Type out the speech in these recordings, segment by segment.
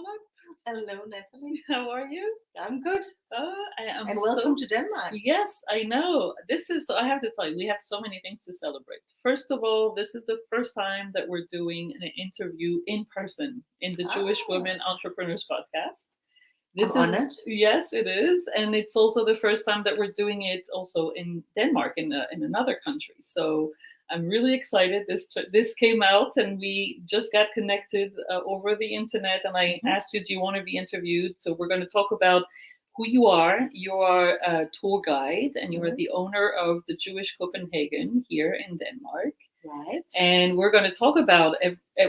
Charlotte. Hello, Natalie. How are you? I'm good. I am And so. welcome to Denmark. Yes, I know. This is. So I have to tell you, we have so many things to celebrate. First of all, this is the first time that we're doing an interview in person in the Jewish Ah. Women Entrepreneurs podcast. I'm honored. Yes, it is, and it's also the first time that we're doing it also in Denmark, in another country. So I'm really excited. This came out, and we just got connected over the internet. And I asked you, "Do you want to be interviewed?" So we're going to talk about who you are. You are a tour guide, and you are the owner of the Jewish-Copenhagen here in Denmark. Right. And we're going to talk about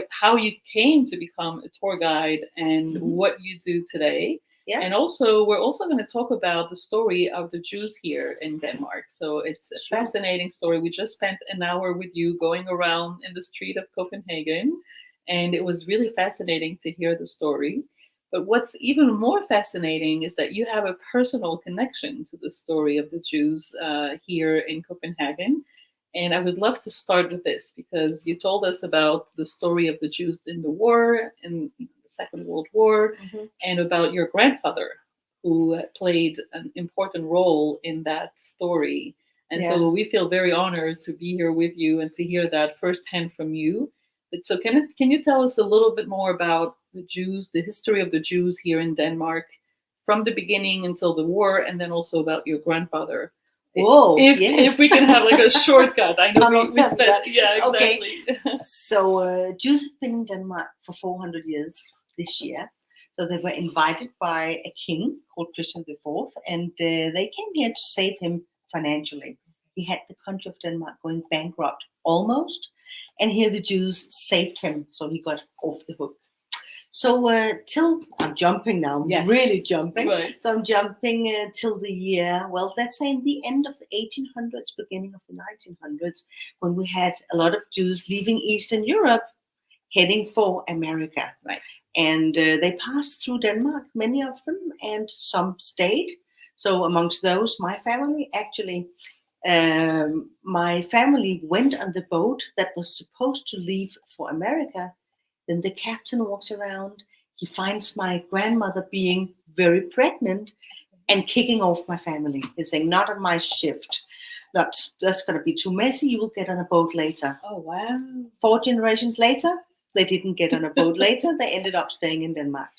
how you came to become a tour guide and what you do today. Yeah. And we're also going to talk about the story of the Jews here in Denmark. So it's a fascinating story. We just spent an hour with you going around in the street of Copenhagen, and it was really fascinating to hear the story. But what's even more fascinating is that you have a personal connection to the story of the Jews here in Copenhagen. And I would love to start with this because you told us about the story of the Jews in the war, in the Second World War, and about your grandfather who played an important role in that story. And so we feel very honored to be here with you and to hear that firsthand from you. But so can you tell us a little bit more about the Jews, the history of the Jews here in Denmark from the beginning until the war, and then also about your grandfather? Whoa, if we can have like a shortcut. I know we spent, exactly. Okay. So Jews have been in Denmark for 400 years this year. So they were invited by a king called Christian IV, and they came here to save him financially. He had the country of Denmark going bankrupt almost, and here the Jews saved him, so he got off the hook. So I'm jumping now, I'm really jumping. Right. So I'm jumping till the year, well, let's say in the end of the 1800s, beginning of the 1900s, when we had a lot of Jews leaving Eastern Europe, heading for America. Right. And they passed through Denmark, many of them, and some stayed. So amongst those, my family actually, my family went on the boat that was supposed to leave for America. Then the captain walks around. He finds my grandmother being very pregnant and kicking off my family. He's saying, "Not on my shift. That's going to be too messy. You will get on a boat later." Oh, wow. 4 generations later, they didn't get on a boat later. They ended up staying in Denmark.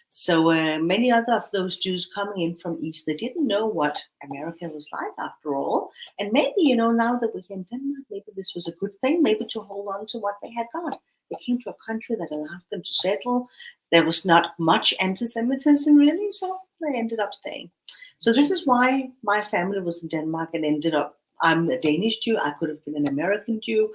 So many other of those Jews coming in from East, they didn't know what America was like after all. And maybe, now that we're here in Denmark, maybe this was a good thing, maybe to hold on to what they had got. They came to a country that allowed them to settle. There was not much antisemitism really, so they ended up staying. So this is why my family was in Denmark and ended up, I'm a Danish Jew, I could have been an American Jew.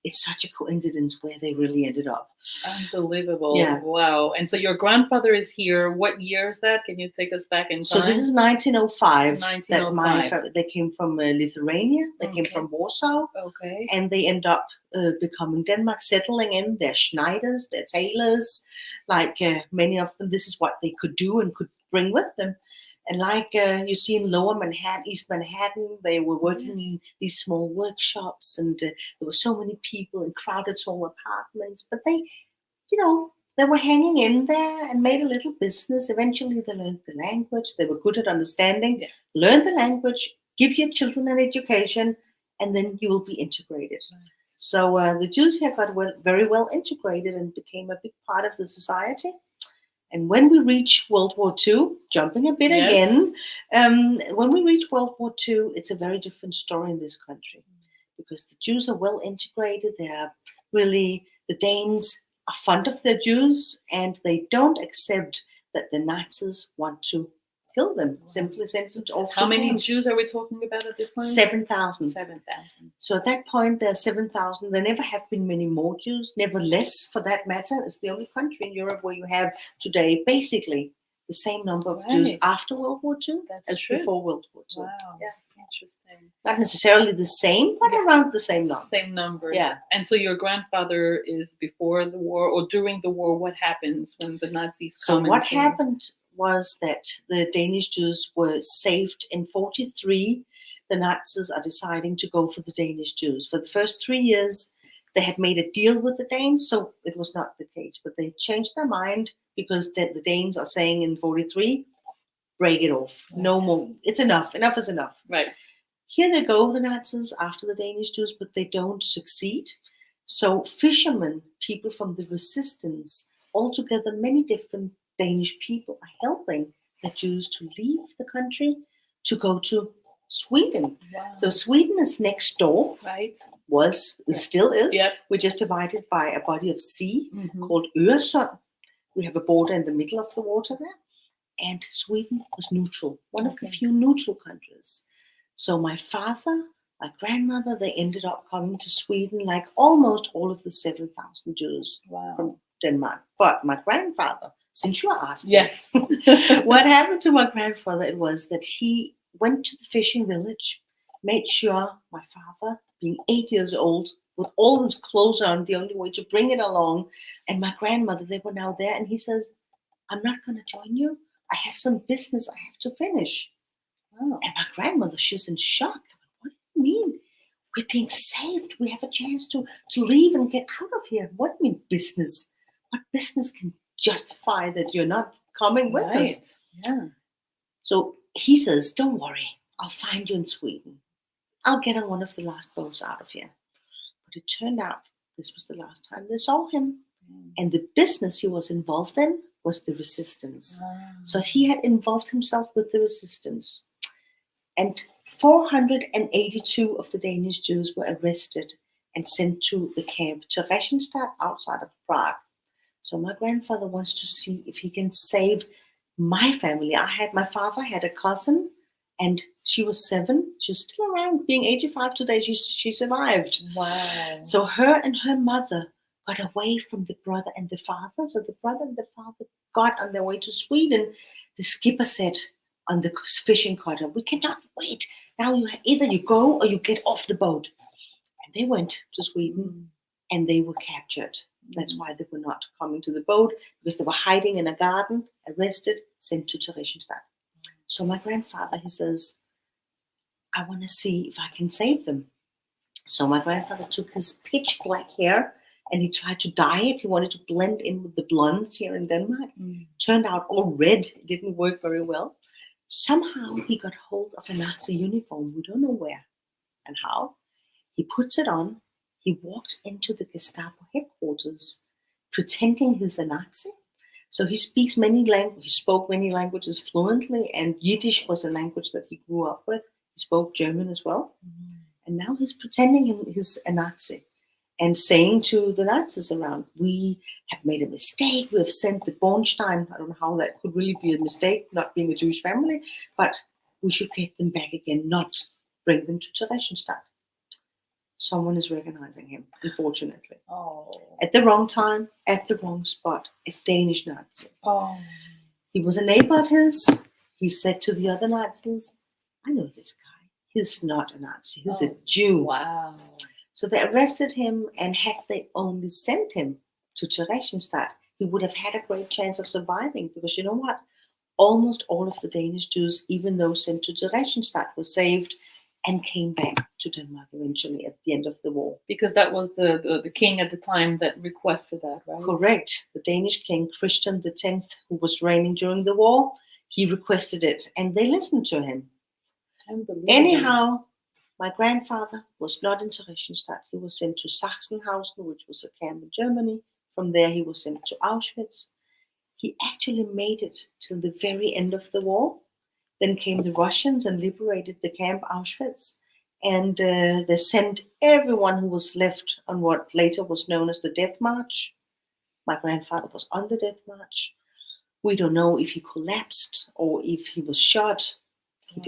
It's such a coincidence where they really ended up. Unbelievable. Yeah. Wow. And so your grandfather is here. What year is that? Can you take us back in time? So this is 1905. 1905. That they came from Lithuania. They came from Warsaw. Okay. And they end up becoming Denmark, settling in. They're Schneiders, they're tailors. Like many of them, this is what they could do and could bring with them. And like you see in Lower Manhattan, East Manhattan, they were working in these small workshops, and there were so many people in crowded small apartments. But they, they were hanging in there and made a little business. Eventually, they learned the language. They were good at understanding. Learn the language, give your children an education, and then you will be integrated. Right. So the Jews here got very well integrated and became a big part of the society. And when we reach World War II, jumping a bit again, when we reach World War II, it's a very different story in this country because the Jews are well integrated. They are really, the Danes are fond of their Jews and they don't accept that the Nazis want to kill them. Simply send them off. How many Jews are we talking about at this time? 7,000. 7,000. So at that point, there are 7,000. There never have been many more Jews, never less for that matter. It's the only country in Europe where you have today basically the same number of Jews after World War II as before World War II. Wow. Yeah. Interesting. Not necessarily the same, but around the same number. Same numbers. Yeah. And so your grandfather is before the war or during the war. What happens when the Nazis come? So what happened was that the Danish Jews were saved in 1943. The Nazis are deciding to go for the Danish Jews. For the first 3 years, they had made a deal with the Danes, so it was not the case. But they changed their mind because the Danes are saying in 43, break it off. No more. It's enough. Enough is enough. Right. Here they go, the Nazis, after the Danish Jews, but they don't succeed. So fishermen, people from the resistance, altogether many different Danish people are helping the Jews to leave the country to go to Sweden. Wow. So Sweden is next door, Right. still is. Yep. We're just divided by a body of sea Mhm. called Øresund. We have a border in the middle of the water there. And Sweden was neutral, one of the few neutral countries. So my father, my grandmother, they ended up coming to Sweden, like almost all of the 7,000 Jews from Denmark. But my grandfather, since you are asking, Yes. what happened to my grandfather, it was that he went to the fishing village, made sure my father, being 8 years old, with all his clothes on, the only way to bring it along, and my grandmother, they were now there, and he says, I'm not going to join you. I have some business I have to finish. Oh. And my grandmother, she's in shock. What do you mean? We're being saved. We have a chance to leave and get out of here. What do you mean business? What business can justify that you're not coming with us? Yeah. So he says, don't worry. I'll find you in Sweden. I'll get on one of the last boats out of here. But it turned out this was the last time they saw him. And the business he was involved in was the resistance. So he had involved himself with the resistance. And 482 of the Danish Jews were arrested and sent to the camp to Theresienstadt outside of Prague. So my grandfather wants to see if he can save my family. My father had a cousin, and she was 7. She's still around, being 85 today. She survived. Wow. So her and her mother got away from the brother and the father. So the brother and the father got on their way to Sweden. The skipper said on the fishing cutter, we cannot wait. Now either you go or you get off the boat. And they went to Sweden and they were captured. That's why they were not coming to the boat, because they were hiding in a garden, arrested, sent to Theresienstadt. So my grandfather, he says, I want to see if I can save them. So my grandfather took his pitch black hair and he tried to dye it. He wanted to blend in with the blondes here in Denmark. Turned out all red. It didn't work very well. Somehow he got hold of a Nazi uniform. We don't know where and how. He puts it on. He walks into the Gestapo headquarters pretending he's a Nazi. So he speaks many languages. He spoke many languages fluently, and Yiddish was a language that he grew up with. He spoke German as well. And now he's pretending he's a Nazi and saying to the Nazis around, we have made a mistake. We have sent the Bornstein. I don't know how that could really be a mistake, not being a Jewish family, but we should get them back again, not bring them to Theresienstadt. Someone is recognizing him, unfortunately. At the wrong time, at the wrong spot, a Danish Nazi. He was a neighbor of his. He said to the other Nazis, I know this guy. He's not a Nazi. He's a Jew. Wow. So they arrested him, and had they only sent him to Theresienstadt, he would have had a great chance of surviving, because you know what? Almost all of the Danish Jews, even those sent to Theresienstadt, were saved and came back to Denmark eventually at the end of the war. Because that was the king at the time that requested that, right? Correct. The Danish king, Christian X, who was reigning during the war, he requested it, and they listened to him. Anyhow, my grandfather was not in Theresienstadt. He was sent to Sachsenhausen, which was a camp in Germany. From there, he was sent to Auschwitz. He actually made it till the very end of the war. Then came the Russians and liberated the camp Auschwitz. And they sent everyone who was left on what later was known as the Death March. My grandfather was on the Death March. We don't know if he collapsed or if he was shot. He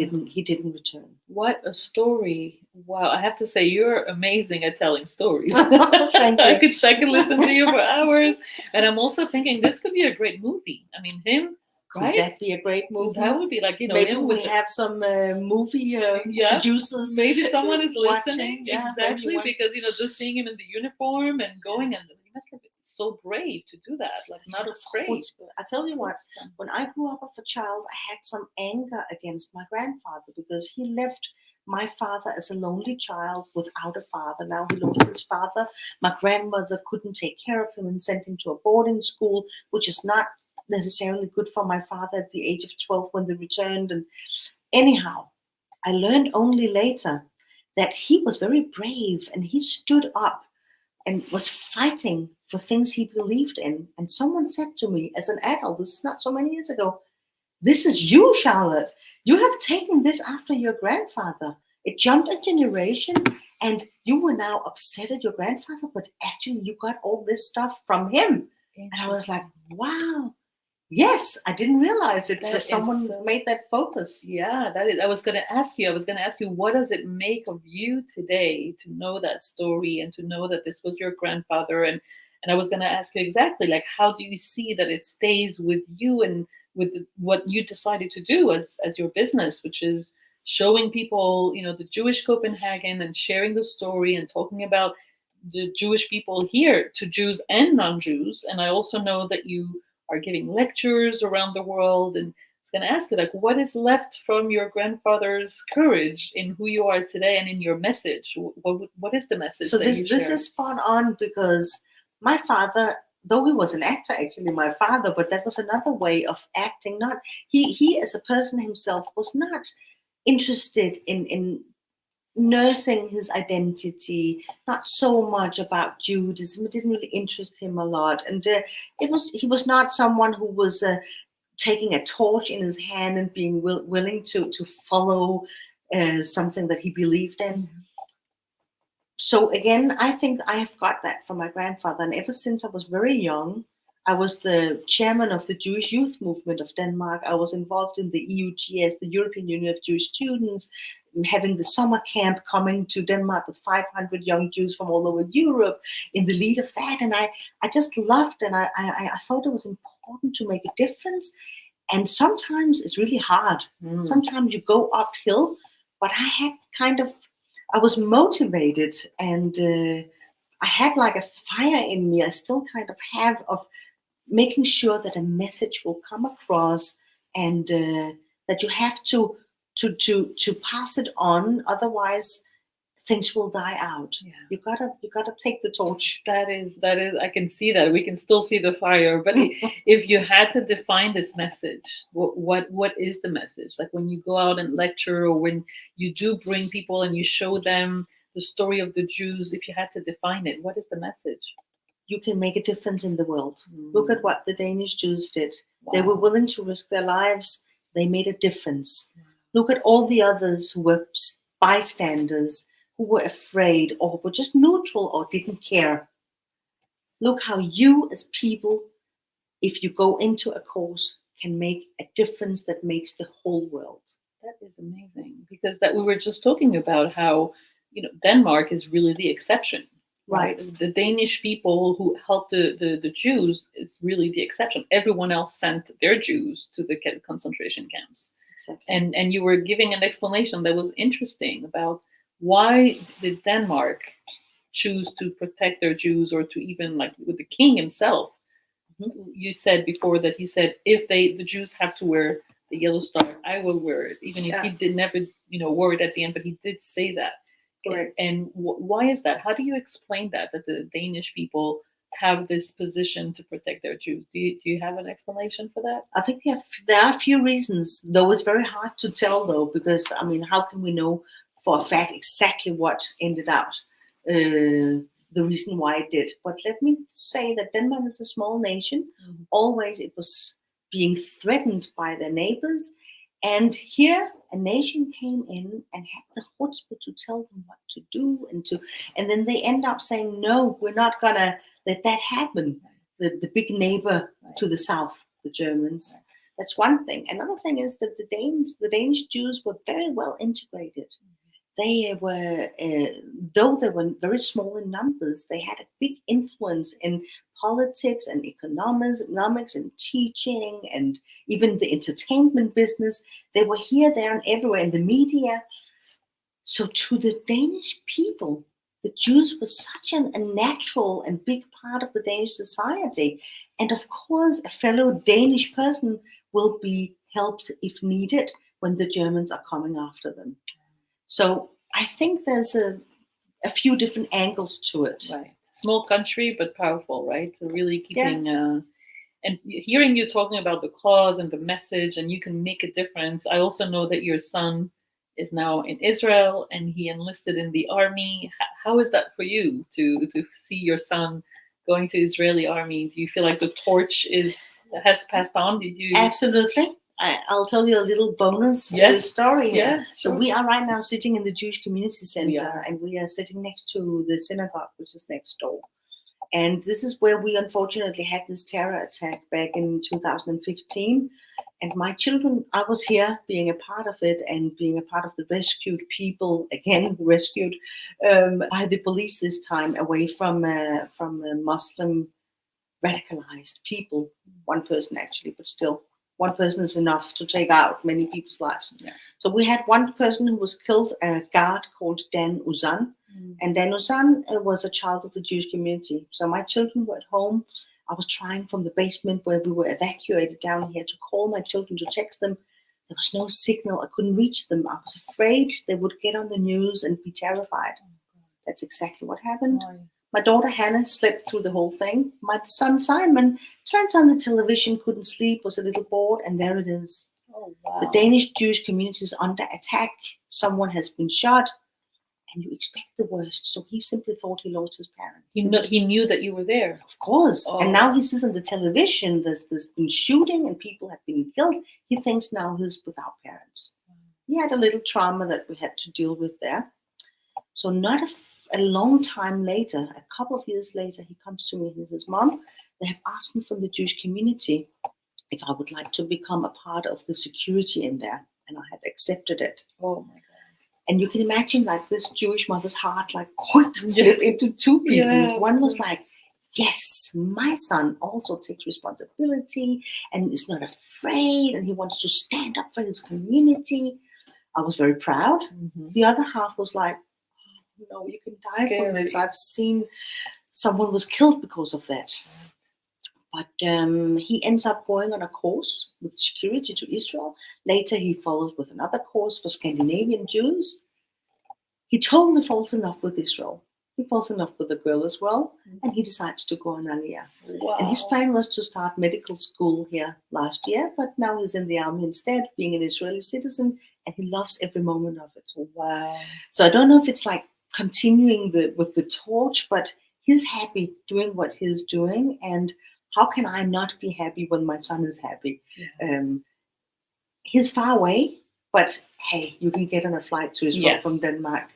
didn't return. What a story. Wow. I have to say, you're amazing at telling stories. Thank you. I could listen to you for hours. And I'm also thinking this could be a great movie. I mean, him, Could right? that be a great movie? That would be like, Maybe him we with have some movie producers. maybe someone is watching. listening. Yeah, exactly. maybe Because, just seeing him in the uniform and going, and he must have been so brave to do that. Like, not afraid. I tell you what, when I grew up as a child, I had some anger against my grandfather, because he left my father as a lonely child without a father. Now he lost his father. My grandmother couldn't take care of him and sent him to a boarding school, which is not necessarily good for my father at the age of 12 when they returned. And anyhow, I learned only later that he was very brave and he stood up and was fighting for things he believed in. And someone said to me as an adult, this is not so many years ago, this is you, Charlotte. You have taken this after your grandfather. It jumped a generation and you were now upset at your grandfather, but actually you got all this stuff from him. And I was like, wow. Yes, I didn't realize it. So someone made that focus. Yeah, that is. I was going to ask you, what does it make of you today to know that story and to know that this was your grandfather? And I was going to ask you exactly, like, how do you see that it stays with you and with what you decided to do as your business, which is showing people, the Jewish Copenhagen and sharing the story and talking about the Jewish people here to Jews and non-Jews. And I also know that you are giving lectures around the world. And I was going to ask you, like, what is left from your grandfather's courage in who you are today and in your message? What is the message? So this is spot on, because my father, though he was an actor, actually my father, but that was another way of acting. Not he as a person himself was not interested in nursing his identity, not so much about Judaism. It didn't really interest him a lot, and he was not someone who was taking a torch in his hand and being willing to follow something that he believed in. So again, I think I have got that from my grandfather, and ever since I was very young, I was the chairman of the Jewish Youth Movement of Denmark. I was involved in the EUGS, the European Union of Jewish Students, having the summer camp coming to Denmark with 500 young Jews from all over Europe in the lead of that. And I just loved, and I thought it was important to make a difference. And sometimes it's really hard. Sometimes you go uphill, but I was motivated, and I had like a fire in me. I still kind of have, of making sure that a message will come across, and that you have to pass it on. Otherwise, things will die out. Yeah. You gotta take the torch. That is. I can see that. We can still see the fire. But if you had to define this message, what is the message? Like when you go out and lecture, or when you do bring people and you show them the story of the Jews, if you had to define it, what is the message? You can make a difference in the world. Look at what the Danish Jews did. Wow. They were willing to risk their lives. They made a difference. Wow. Look at all the others who were bystanders, who were afraid or were just neutral or didn't care. Look how you as people, if you go into a cause, can make a difference that makes the whole world. That is amazing, because that we were just talking about how, Denmark is really the exception. Right. The Danish people who helped the Jews is really the exception. Everyone else sent their Jews to the concentration camps. Exactly. And you were giving an explanation that was interesting about why did Denmark choose to protect their Jews, or to even, like, with the king himself. Mm-hmm. You said before that he said, if the Jews have to wear the yellow star, I will wear it, even if he did never wore it at the end, but he did say that. Correct. And why is that? How do you explain that the Danish people have this position to protect their Jews? Do you have an explanation for that? I think there are a few reasons, though it's very hard to tell, though, because, how can we know for a fact exactly what ended out, the reason why it did? But let me say that Denmark is a small nation. Mm-hmm. Always it was being threatened by their neighbors. And here a nation came in and had the chutzpah to tell them what to do, and then they end up saying, no, we're not gonna let that happen. The big neighbor to the south, the Germans. Right. That's one thing. Another thing is that the Danish Jews were very well integrated. They were, though they were very small in numbers, they had a big influence in politics and economics and teaching and even the entertainment business. They were here, there, and everywhere in the media. So to the Danish people, the Jews were such a natural and big part of the Danish society. And of course, a fellow Danish person will be helped if needed when the Germans are coming after them. So I think there's a few different angles to it. Right. Small country, but powerful, right? So really keeping... And hearing you talking about the cause and the message, and you can make a difference. I also know that your son is now in Israel and he enlisted in the army. How is that for you to see your son going to Israeli army? Do you feel like the torch has passed on? Did you? Absolutely. I'll tell you a little bonus story here. Yeah, So sure. we are right now sitting in the Jewish Community We Center, are. and we are sitting next to the synagogue, which is next door. And this is where we unfortunately had this terror attack back in 2015. And my children, I was here being a part of it and being a part of the rescued people, again rescued by the police this time, away from Muslim radicalized people. One person actually, but still, one person is enough to take out many people's lives. Yeah. So we had one person who was killed, a guard called Dan Uzan. And Dan Uzan was a child of the Jewish community. So my children were at home. I was trying from the basement where we were evacuated down here to call my children, to text them. There was no signal. I couldn't reach them. I was afraid they would get on the news and be terrified. That's exactly what happened. Why? My daughter Hannah slept through the whole thing. My son Simon turned on the television, couldn't sleep, was a little bored, and there it is. Oh, wow. The Danish Jewish community is under attack. Someone has been shot. And you expect the worst. So he simply thought he lost his parents. He knew that you were there. Of course. Oh. And now he sees on the television there's been shooting and people have been killed. He thinks now he's without parents. He had a little trauma that we had to deal with there. So not a long time later, a couple of years later, he comes to me and he says, Mom, they have asked me from the Jewish community if I would like to become a part of the security in there. And I have accepted it. Oh my God. And you can imagine like this Jewish mother's heart like flip into two pieces. Yeah, one was like, yes, my son also takes responsibility and is not afraid and he wants to stand up for his community. I was very proud. Mm-hmm. The other half was like, oh, no, you can die from this. I've seen someone was killed because of that. But he ends up going on a course with security to Israel. Later, he follows with another course for Scandinavian Jews. He totally falls in love with Israel. He falls in love with the girl as well, and he decides to go on Aliyah. Wow. And his plan was to start medical school here last year, but now he's in the army instead, being an Israeli citizen, and he loves every moment of it. Wow. So I don't know if it's like continuing with the torch, but he's happy doing what he's doing, and how can I not be happy when my son is happy? Yeah. He's far away, but hey, you can get on a flight to Israel from Denmark,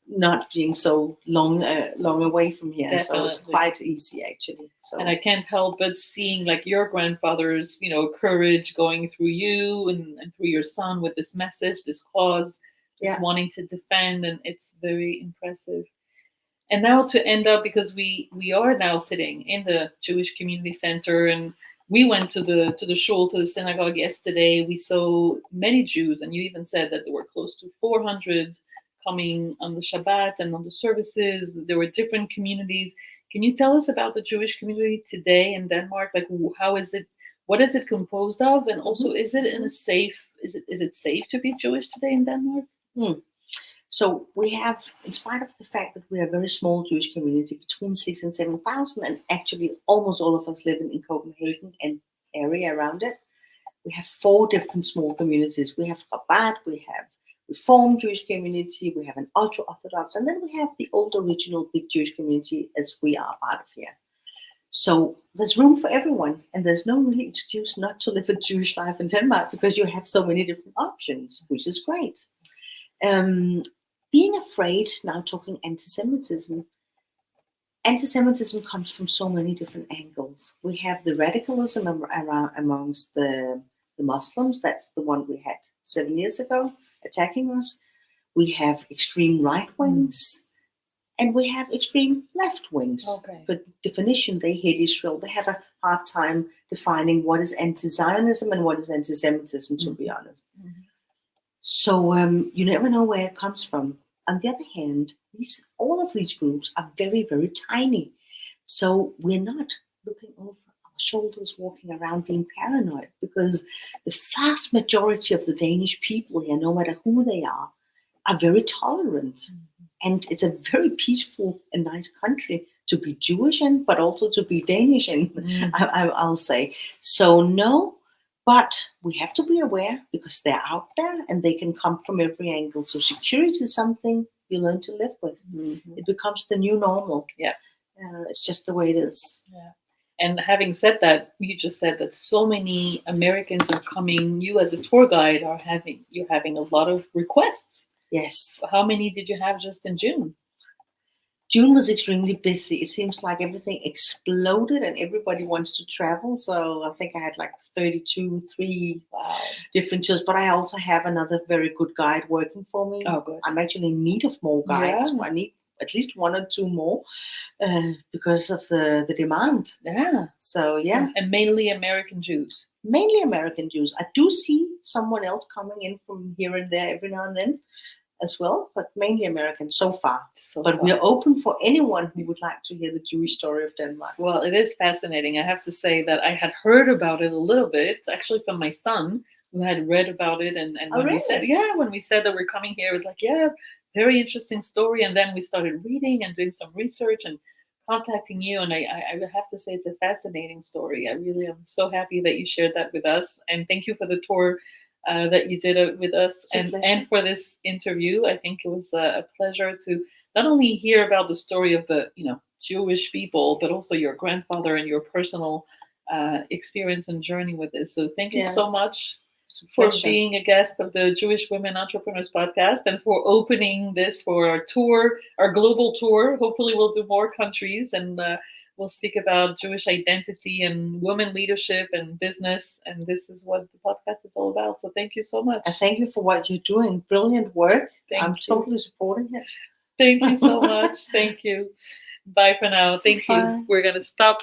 not being so long away from here. Definitely. So it's quite easy actually. So. And I can't help but seeing like your grandfather's, courage going through you and through your son with this message, this cause, just wanting to defend, and it's very impressive. And now to end up, because we are now sitting in the Jewish Community Center, and we went to the shul, to the synagogue yesterday. We saw many Jews, and you even said that there were close to 400 coming on the Shabbat and on the services. There were different communities. Can you tell us about the Jewish community today in Denmark? Like, how is it? What is it composed of? And also, is it safe to be Jewish today in Denmark? So we have, in spite of the fact that we are a very small Jewish community, between 6,000 and 7,000, and actually almost all of us live in Copenhagen and area around it, we have 4 different small communities. We have Chabad, we have Reformed Jewish community, we have an ultra-Orthodox, and then we have the old original big Jewish community as we are part of here. So there's room for everyone, and there's no really excuse not to live a Jewish life in Denmark because you have so many different options, which is great. Being afraid, now talking antisemitism. Antisemitism comes from so many different angles. We have the radicalism amongst the Muslims. That's the one we had 7 years ago attacking us. We have extreme right wings, and we have extreme left wings. Okay. But definition, they hate Israel. They have a hard time defining what is anti-Zionism and what is antisemitism, to be honest. Mm-hmm. So you never know where it comes from. On the other hand, all of these groups are very, very tiny. So we're not looking over our shoulders, walking around being paranoid, because the vast majority of the Danish people here, no matter who they are very tolerant. Mm-hmm. And it's a very peaceful and nice country to be Jewish in, but also to be Danish in. Mm. I'll say. So no, but we have to be aware because they're out there and they can come from every angle. So security is something you learn to live with. Mhm. It becomes the new normal. Yeah. It's just the way it is. Yeah. And having said that, you just said that so many Americans are coming. You as a tour guide you're having a lot of requests. Yes. How many did you have just in June? June was extremely busy. It seems like everything exploded and everybody wants to travel. So I think I had like 3 Wow. different tours. But I also have another very good guide working for me. Oh, good. I'm actually in need of more guides. Yeah. I need at least 1 or 2 more because of the demand. Yeah. So yeah, And mainly American Jews. mainly American Jews. I do see someone else coming in from here and there every now and then as well, but mainly American so far. But we are open for anyone who would like to hear the Jewish story of Denmark. Well, it is fascinating. I have to say that I had heard about it a little bit, actually from my son, who had read about it. And Oh, when really? when we said that we're coming here, it was like, yeah, very interesting story. And then we started reading and doing some research and contacting you. And I have to say it's a fascinating story. I really am so happy that you shared that with us. And thank you for the tour that you did with us and for this interview. I think it was a pleasure to not only hear about the story of the Jewish people, but also your grandfather and your personal experience and journey with this. So thank you so much for being a guest of the Jewish Women Entrepreneurs Podcast and for opening this for our tour, our global tour. Hopefully we'll do more countries and we'll speak about Jewish identity and women leadership and business. And this is what the podcast is all about. So thank you so much. Thank you for what you're doing. Brilliant work. I'm Thank you. totally supporting it. Thank you so much. Thank you. Bye for now. Thank you. Bye. We're going to stop.